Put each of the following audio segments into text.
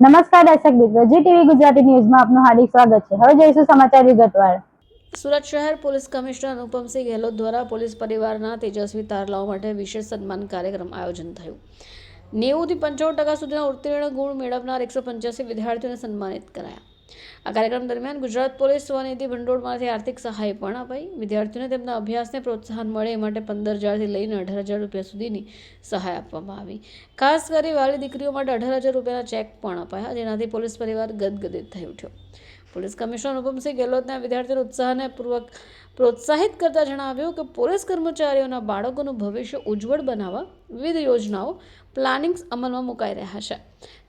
નમસ્કાર દર્શક મિત્રો, જી ટીવી ગુજરાતી ન્યૂઝમાં આપનું હાર્દિક સ્વાગત છે। હવે જોઈશું સમાચાર વિગતવાર। સુરત શહેર પોલીસ કમિશનર અનુપમસિંહ ગેહલોત દ્વારા પોલીસ પરિવારના તેજસ્વી તારલાઓ માટે વિશેષ સન્માન કાર્યક્રમ આયોજન થયું। 90 થી 95% સુધીના ઉત્તીર્ણ ગુણ મેળવનાર 185 વિદ્યાર્થીઓને સન્માનિત કરાયા। આ કાર્યક્રમ દરમિયાન ગુજરાત પોલીસ સ્વનિધિ ભંડોળમાંથી આર્થિક સહાય પણ અપાઈ। વિદ્યાર્થીઓને તેમના અભ્યાસને પ્રોત્સાહન મળે એ માટે 15,000 થી લઈને 18,000 રૂપિયા સુધીની સહાય આપવામાં આવી। ખાસ કરી વાલી દીકરીઓ માટે 18,000 રૂપિયાના ચેક પણ અપાયા, જેનાથી પોલીસ પરિવાર ગદગદિત થઈ ઉઠ્યો। પોલીસ કમિશનર અનુપમસિંહ ગેહલોતના વિદ્યાર્થીઓના ઉત્સાહને પ્રોત્સાહિત કરતા જણાવ્યું કે પોલીસ કર્મચારીઓના બાળકોનું ભવિષ્ય ઉજ્જવળ બનાવવા વિવિધ યોજનાઓ પ્લાનિંગ્સ અમલમાં મુકાઈ રહ્યા છે।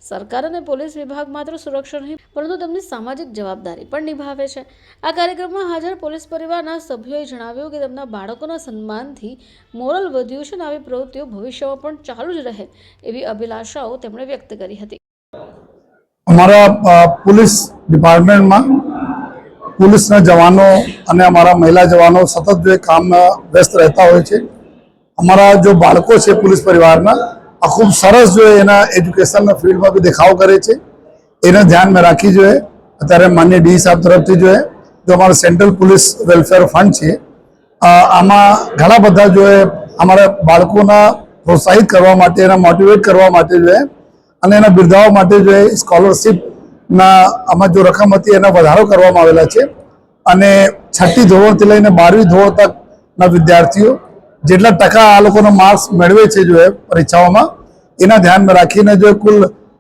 સરકાર અને પોલીસ વિભાગ માત્ર સુરક્ષા નહીં પરંતુ તેમની સામાજિક જવાબદારી પણ નિભાવે છે। આ કાર્યક્રમમાં હાજર પોલીસ પરિવારના સભ્યોએ જણાવ્યું કે તેમના બાળકોના સન્માનથી મોરલ વધ્યું છે અને આવી પ્રવૃત્તિઓ ભવિષ્યમાં પણ ચાલુ જ રહે એવી અભિલાષાઓ તેમણે વ્યક્ત કરી હતી। हमारा पुलिस डिपार्टमेंट में पुलिस जवानों અને અમારા મહિલા જવાનો સતત जो काम में व्यस्त रहता હોય છે। અમારા जो બાળકો છે पुलिस परिवाરના આ ખૂબ સરસ जो એના એજ્યુકેશન ફિલ્ડ में भी દેખાવ કરે છે। એને ધ્યાન में રાખી जो અત્યારે માનनीय डी સાહેબ તરફથી जो અમારો સેન્ટ્રલ પોલીસ વેલફેર ફંડ છે આમાં ઘણા બધા जो અમારા બાળકોના પ્રોત્સાહિત કરવા માટે એના મોટિવેટ કરવા માટે जो અને એના બિરદાવવા માટે जो સ્કોલરશીપના આમાં जो રકમ હતી એના વધારો કરવામાં આવેલા છે અને 6ઠ્ઠી ધોરણથી લઈને 12મી ધોરણ તકના વિદ્યાર્થીઓ જેટલા ટકા આ લોકોનો માર્ક્સ મેળવે છે जो પરીક્ષાઓમાં એના ધ્યાનમાં રાખીને जो કુલ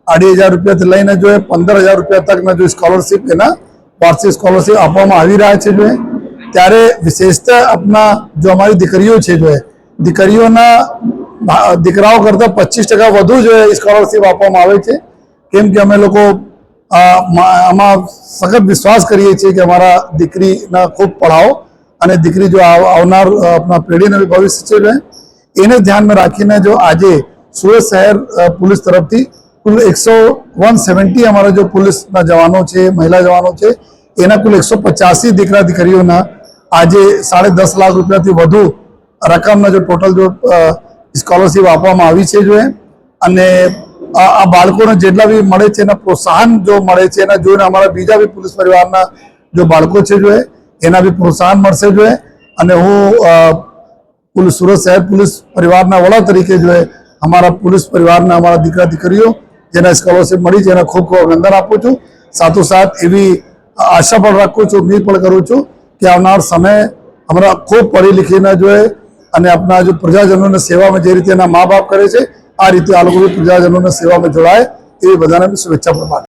2,500 રૂપિયાથી લઈને जो 15,000 રૂપિયા તકના जो સ્કોલરશીપ એના વાર્ષિક સ્કોલરશીપ આપવામાં આવી રહ્યા છે। जो ત્યારે વિશેષતા આપના जो અમારી દીકરીઓ છે जो દીકરીઓના દીકરાઓ કરતાં 25% વધુ जो સ્કોલરશીપ આપવામાં આવે છે। કેમ કે અમે લોકો આમાં સખત વિશ્વાસ કરીએ છીએ કે અમારા દીકરીના ખૂબ પઢાઓ અને દીકરી જો આવનાર આપણા પેઢીનું ભવિષ્ય છે जो એને ધ્યાનમાં રાખીને जो આજે સુરત શહેર પોલીસ તરફથી કુલ 170 અમારા जो પોલીસના જવાનો છે મહિલા જવાનો છે એના કુલ 185 દીકરા દીકરીઓના આજે 10.5 લાખ રૂપિયાથી વધુ રકમના जो ટોટલ जो સ્કોલરશીપ આપવામાં આવી છે जो અને આ બાળકોને જેટલા બી મળે છે એના પ્રોત્સાહન જો મળે છે એના જોઈને અમારા બીજા બી પોલીસ પરિવારના જો બાળકો છે जो એના બી પ્રોત્સાહન મળશે जो અને હું સુરત શહેર પોલીસ પરિવારના વડા તરીકે जो અમારા પોલીસ પરિવારના અમારા દીકરા દીકરીઓ જેના સ્કોલરશીપ મળી છે એના ખૂબ ખૂબ અભિનંદન આપું છું। સાથોસાથ એવી આશા પણ રાખું છું, ઉમ્મીદ પણ કરું છું કે આવનાર સમય અમારા ખૂબ પઢી લીખીને जो અને આપણા जो પ્રજાજનોની સેવામાં જે રીતે એના મા બાપ કરે છે આ રીતે આ લોકો બી પ્રજાજનોની સેવામાં જોડાય એવી બધાને શુભેચ્છા પ્રદાન।